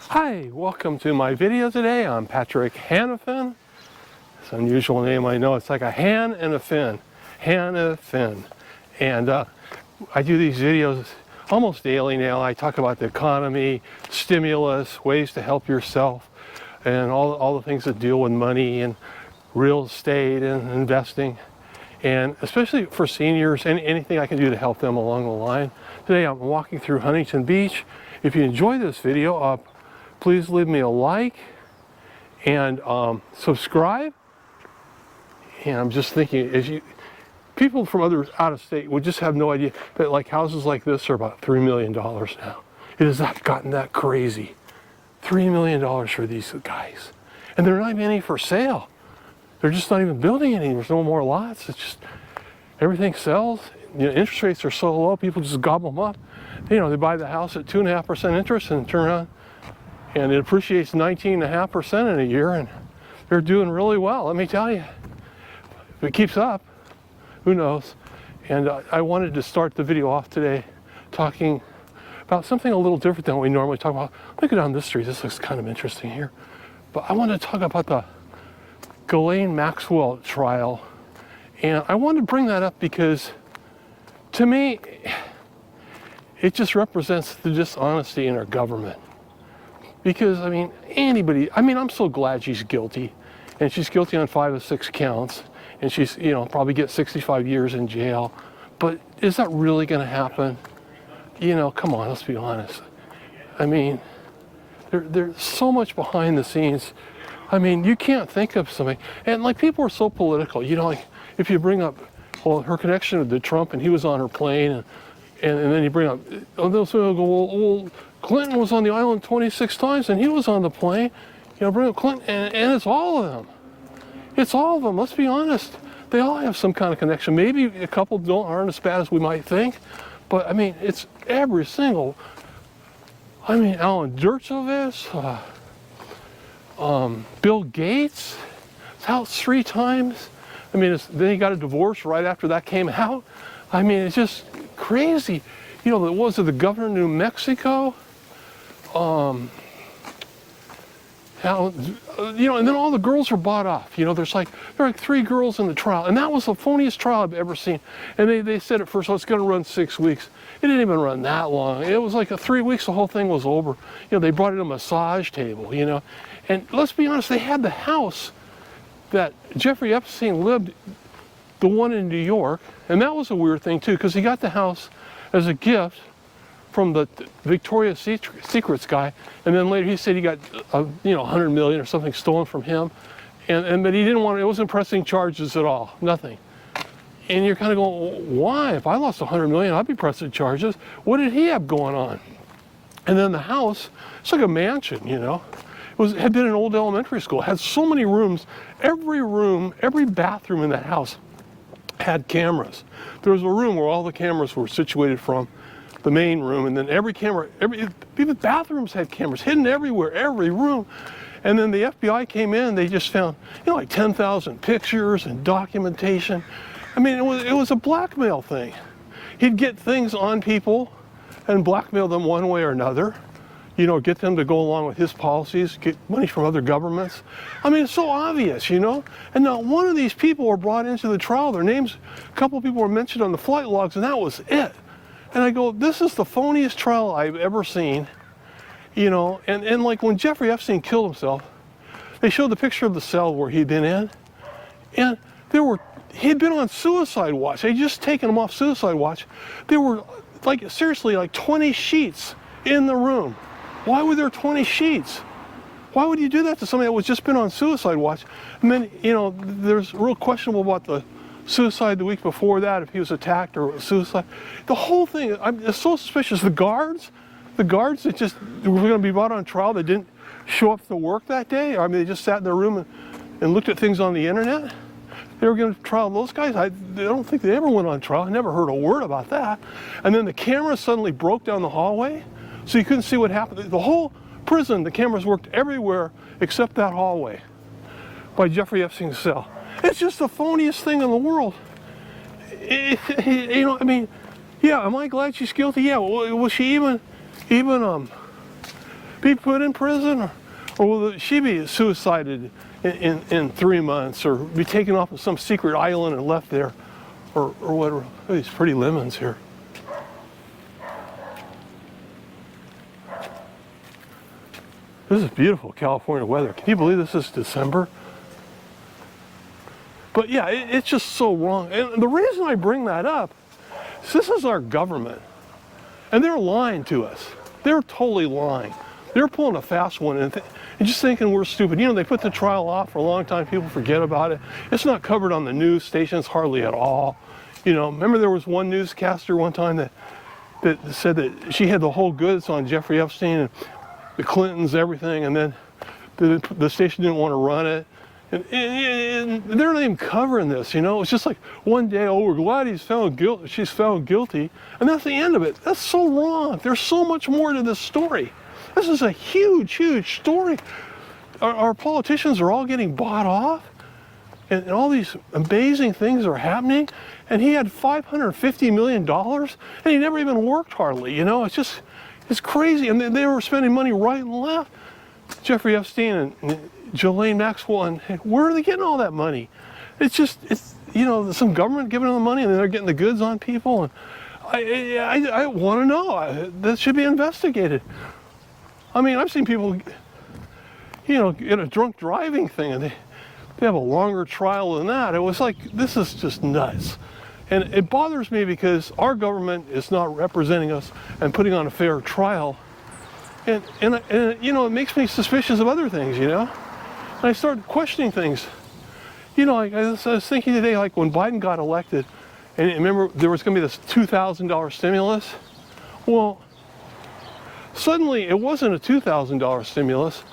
Hi, welcome to my video today. I'm Patrick Hanafin. It's an unusual name, I know. It's like a Han and a fin. Hanafin. And I do these videos almost daily now. I talk about the economy, stimulus, ways to help yourself, and all the things that deal with money and real estate and investing. And especially for seniors, and anything I can do to help them along the line. Today I'm walking through Huntington Beach. If you enjoy this video, please leave me a like and subscribe. And I'm just thinking, people from out of state would just have no idea that like houses like this are about $3 million now. It has gotten that crazy. $3 million for these guys. And they're not even any for sale. They're just not even building any. There's no more lots. It's just, everything sells. You know, interest rates are so low, people just gobble them up. You know, they buy the house at 2.5% interest and turn around and it appreciates 19.5% in a year, and they're doing really well, let me tell you. If it keeps up, who knows? And I wanted to start the video off today talking about something a little different than what we normally talk about. Let me go down this street, this looks kind of interesting here. But I want to talk about the Ghislaine Maxwell trial. And I wanted to bring that up because, to me, it just represents the dishonesty in our government. Because, I mean, I'm so glad she's guilty. And she's guilty on 5 of 6 counts. And she's, probably get 65 years in jail. But is that really going to happen? Come on, let's be honest. I mean, there's so much behind the scenes. I mean, you can't think of something. And, like, people are so political. Like, if you bring up, her connection to Trump, and he was on her plane, and then you bring up, those people go, well, Clinton was on the island 26 times and he was on the plane. Bring up Clinton, and it's all of them. It's all of them, let's be honest. They all have some kind of connection. Maybe a couple aren't as bad as we might think, but I mean, it's every single, Alan Dershowitz, Bill Gates, it's out 3 times. Then he got a divorce right after that came out. It's just crazy. Was it the governor of New Mexico? And then all the girls were bought off. There are like 3 girls in the trial, and that was the phoniest trial I've ever seen. And they said at first, it's going to run 6 weeks. It didn't even run that long. It was like 3 weeks, the whole thing was over. They brought in a massage table, And let's be honest, they had the house that Jeffrey Epstein lived, the one in New York, and that was a weird thing too, because he got the house as a gift from the Victoria's Secrets guy, and then later he said he got $100 million or something stolen from him, and but he didn't want it wasn't pressing charges at all, nothing. And you're kind of going, why? If I lost $100 million, I'd be pressing charges. What did he have going on? And then the house, it's like a mansion, It had been an old elementary school. It had so many rooms. Every room, every bathroom in that house had cameras. There was a room where all the cameras were situated from, the main room, and then every bathrooms had cameras hidden everywhere, every room. And then the FBI came in, they just found, like 10,000 pictures and documentation. It was a blackmail thing. He'd get things on people and blackmail them one way or another. Get them to go along with his policies, get money from other governments. It's so obvious, And not one of these people were brought into the trial. Their names, a couple of people were mentioned on the flight logs, and that was it. And I go, this is the phoniest trial I've ever seen. And like when Jeffrey Epstein killed himself, they showed the picture of the cell where he'd been in. And he'd been on suicide watch. They'd just taken him off suicide watch. There were seriously 20 sheets in the room. Why were there 20 sheets? Why would you do that to somebody that was just been on suicide watch? And then, there's real questionable about the suicide the week before that, if he was attacked or suicide. The whole thing, it's so suspicious. The guards that just were going to be brought on trial that didn't show up to work that day. They just sat in their room and looked at things on the internet. They were going to trial those guys. I don't think they ever went on trial. I never heard a word about that. And then the camera suddenly broke down the hallway, so you couldn't see what happened. The whole prison, the cameras worked everywhere except that hallway by Jeffrey Epstein's cell. It's just the phoniest thing in the world. Yeah, am I glad she's guilty? Yeah, was she even be put in prison, or will she be suicided in 3 months, or be taken off of some secret island and left there, or whatever? Look at these pretty lemons here. This is beautiful California weather. Can you believe this is December? But yeah, it's just so wrong. And the reason I bring that up is this is our government. And they're lying to us. They're totally lying. They're pulling a fast one and just thinking we're stupid. You know, they put the trial off for a long time. People forget about it. It's not covered on the news stations hardly at all. You know, remember there was one newscaster one time that said that she had the whole goods on Jeffrey Epstein and the Clintons, everything, and then the station didn't want to run it. And they're not even covering this, you know. It's just like one day, oh, we're glad she's found guilty, and that's the end of it. That's so wrong. There's so much more to this story. This is a huge, huge story. Our politicians are all getting bought off, and all these amazing things are happening, and he had $550 million, and he never even worked hardly, you know. It's crazy, and they were spending money right and left. Jeffrey Epstein and Ghislaine, Maxwell, and where are they getting all that money? It's you know, some government giving them the money, and then they're getting the goods on people. And I want to know. That should be investigated. I mean, I've seen people, you know, in a drunk driving thing, and they have a longer trial than that. It was like, this is just nuts. And it bothers me because our government is not representing us and putting on a fair trial. And you know, it makes me suspicious of other things, you know? And I start questioning things. You know, like I was thinking today, like when Biden got elected, and remember there was going to be this $2,000 stimulus? Well, suddenly it wasn't a $2,000 stimulus.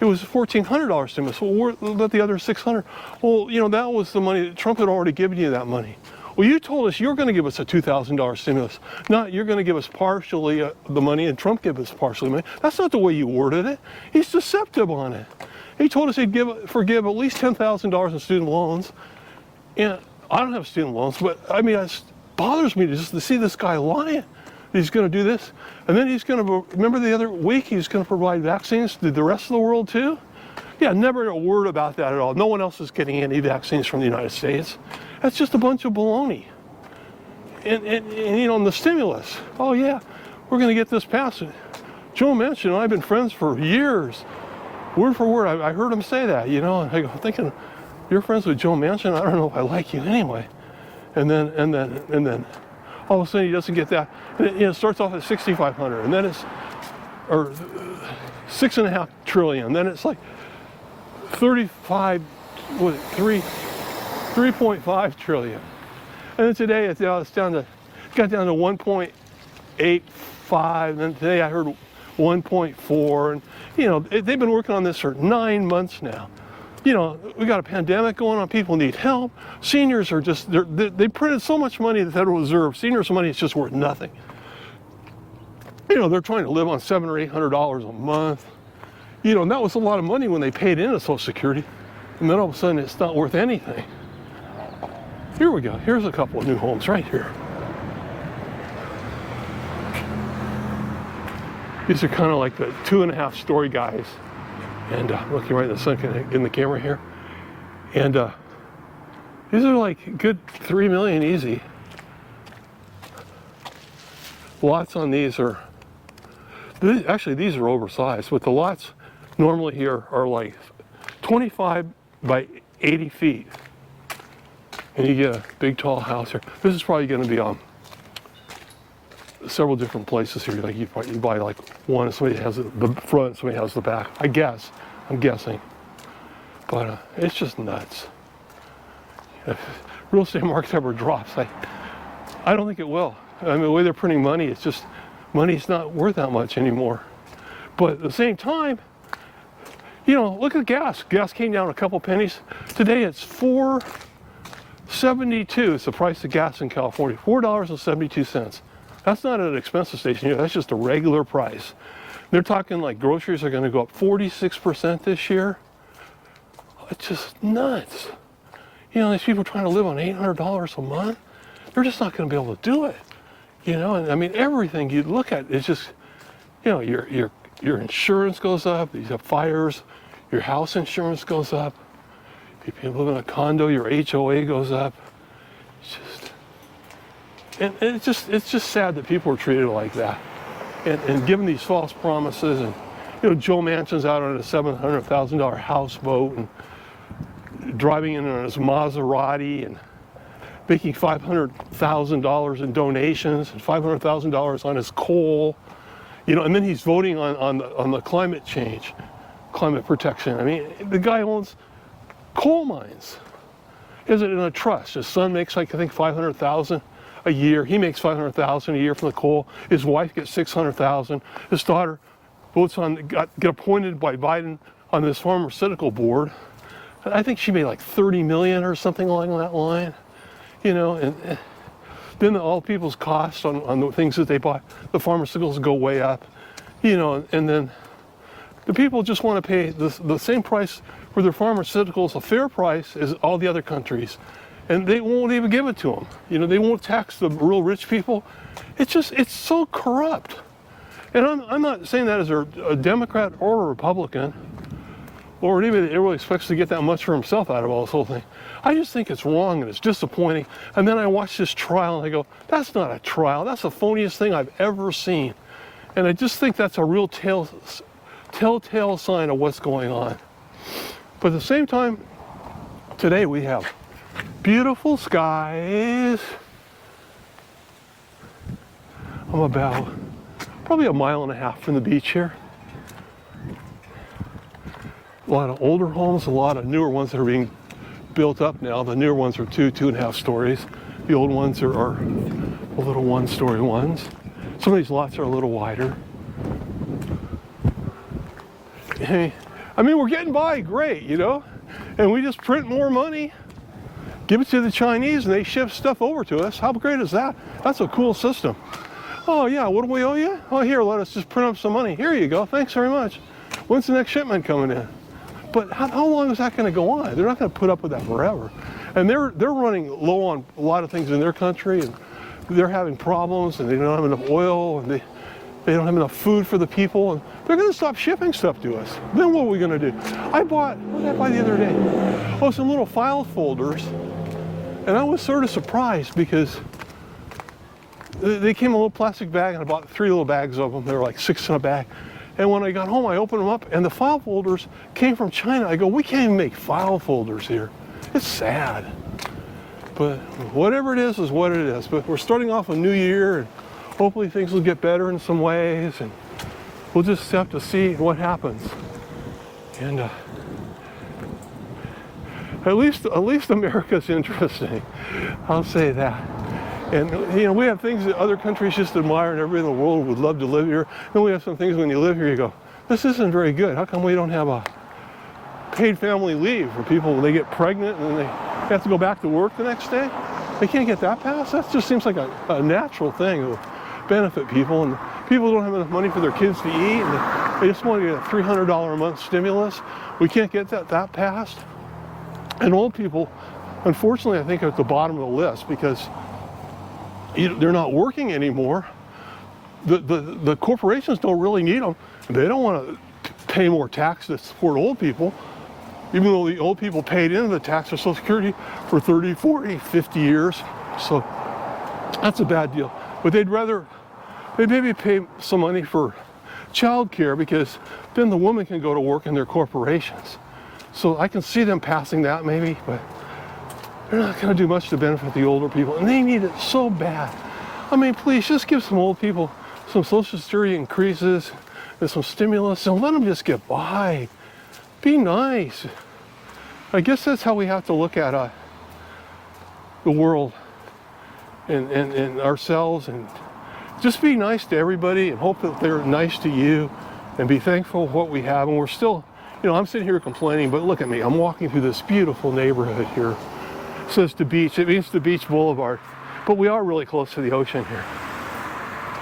It was a $1,400 stimulus. Well, what about the other $600? Well, you know, that was the money that Trump had already given you that money. Well, you told us you're going to give us a $2,000 stimulus. Not you're going to give us partially the money and Trump give us partially money. That's not the way you worded it. He's deceptive on it. He told us he'd forgive at least $10,000 in student loans. And I don't have student loans, but I mean, it bothers me to see this guy lying. He's going to do this. And then he's going to, remember the other week, he's going to provide vaccines to the rest of the world too? Yeah, never a word about that at all. No one else is getting any vaccines from the United States. That's just a bunch of baloney. And you know, and the stimulus, oh yeah, we're going to get this passed. Joe Manchin and I have been friends for years. Word for word, I heard him say that, you know, and I go thinking, you're friends with Joe Manchin? I don't know if I like you anyway. And then all of a sudden he doesn't get that. And it starts off at 6,500, and then it's, or 6.5 trillion. Then it's like 3.5 trillion. And then today it's got down to 1.85. And then today I heard 1.4. And you know, they've been working on this for 9 months now. You know, we got a pandemic going on. People need help. Seniors are just, they printed so much money at the Federal Reserve. Seniors' money is just worth nothing. You know, they're trying to live on $700 or $800 a month. You know, and that was a lot of money when they paid into Social Security. And then all of a sudden it's not worth anything. Here we go. Here's a couple of new homes right here. These are kind of like the 2.5-story guys. And looking right in the sun in the camera here. And these are like good $3 million easy. Lots on these are, actually these are oversized, but the lots normally here are like 25 by 80 feet. And you get a big tall house here. This is probably going to be several different places here. Like you buy like one, somebody has the front, somebody has the back. I'm guessing. But it's just nuts. If real estate market ever drops, I don't think it will. I mean, the way they're printing money, it's just, money's not worth that much anymore. But at the same time, you know, look at gas. Gas came down a couple pennies. Today it's $4.72. It's the price of gas in California, $4.72. That's not an expensive station here. That's just a regular price. They're talking like groceries are going to go up 46% this year. It's just nuts. You know, these people trying to live on $800 a month, they're just not going to be able to do it. You know, and I mean, everything you look at is just, you know, your your insurance goes up. You have fires, your house insurance goes up. If you live in a condo, your HOA goes up. It's just sad that people are treated like that, and given these false promises. And Joe Manchin's out on a $700,000 houseboat and driving in on his Maserati and making $500,000 in donations and $500,000 on his coal. And then he's voting on the climate change, climate protection. I mean, the guy owns coal mines. He has it in a trust. His son makes I think $500,000 a year. He makes $500,000 a year from the coal. His wife gets $600,000. His daughter get appointed by Biden on this pharmaceutical board. I think she made like $30 million or something along that line. And then all people's costs on the things that they buy, the pharmaceuticals go way up, and then the people just want to pay the same price for their pharmaceuticals, a fair price as all the other countries, and they won't even give it to them. They won't tax the real rich people. It's so corrupt. And I'm not saying that as a Democrat or a Republican, or anybody that really expects to get that much for himself out of all this whole thing. I just think it's wrong and it's disappointing. And then I watch this trial and I go, that's not a trial. That's the phoniest thing I've ever seen. And I just think that's a real telltale sign of what's going on. But at the same time, today we have beautiful skies. I'm about probably a mile and a half from the beach here. A lot of older homes, a lot of newer ones that are being built up now. The newer ones are 2.5 stories. The old ones are the little 1-story ones. Some of these lots are a little wider. I mean, we're getting by great, and we just print more money, give it to the Chinese, and they ship stuff over to us. How great is that? That's a cool system. Oh yeah, what do we owe you? Oh, here, let us just print up some money. Here you go, thanks very much. When's the next shipment coming in? But how long is that going to go on? They're not going to put up with that forever. And they're running low on a lot of things in their country, and they're having problems, and they don't have enough oil, and they don't have enough food for the people, and they're going to stop shipping stuff to us. Then what are we going to do? What did I buy the other day? Oh, some little file folders, and I was sort of surprised because they came in a little plastic bag, and I bought 3 little bags of them. They were like $6 in a bag. And when I got home, I opened them up, and the file folders came from China. I go, we can't even make file folders here. It's sad. But whatever it is what it is. But we're starting off a new year, and hopefully things will get better in some ways, and we'll just have to see what happens. And at least America's interesting. I'll say that. And we have things that other countries just admire, and everybody in the world would love to live here. Then we have some things when you live here, you go, this isn't very good. How come we don't have a paid family leave for people when they get pregnant and then they have to go back to work the next day? They can't get that passed? That just seems like a natural thing that would benefit people. And people don't have enough money for their kids to eat, and they just want to get a $300 a month stimulus. We can't get that passed. And old people, unfortunately, I think are at the bottom of the list because they're not working anymore. The corporations don't really need them. They don't want to pay more tax to support old people, even though the old people paid into the tax for Social Security for 30, 40, 50 years. So that's a bad deal. But they'd maybe pay some money for child care, because then the woman can go to work in their corporations. So I can see them passing that maybe, but they're not going to do much to benefit the older people, and they need it so bad. I mean, please just give some old people some Social Security increases and some stimulus, and let them just get by. Be nice. I guess that's how we have to look at the world and ourselves, and just be nice to everybody and hope that they're nice to you, and be thankful for what we have. And we're still, I'm sitting here complaining, but look at me. I'm walking through this beautiful neighborhood here. It says the beach. It means the beach boulevard, but we are really close to the ocean here.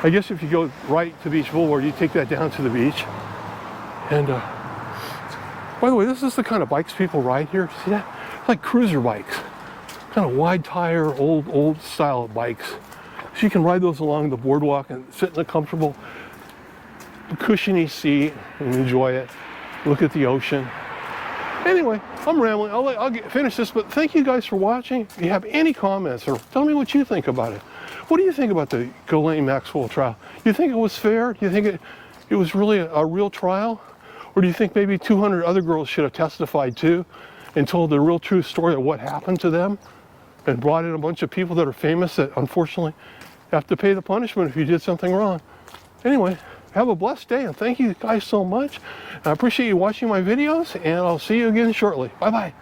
I guess if you go right to Beach Boulevard, you take that down to the beach. And by the way, this is the kind of bikes people ride here. See that? It's like cruiser bikes, kind of wide tire, old style bikes. So you can ride those along the boardwalk and sit in a comfortable cushiony seat and enjoy it. Look at the ocean. Anyway, I'm rambling. I'll finish this, but thank you guys for watching. If you have any comments, or tell me what you think about it. What do you think about the Ghislaine Maxwell trial? You think it was fair? Do you think it was really a real trial? Or do you think maybe 200 other girls should have testified too and told the real true story of what happened to them and brought in a bunch of people that are famous that unfortunately have to pay the punishment if you did something wrong? Anyway, have a blessed day, and thank you guys so much. I appreciate you watching my videos, and I'll see you again shortly. Bye-bye.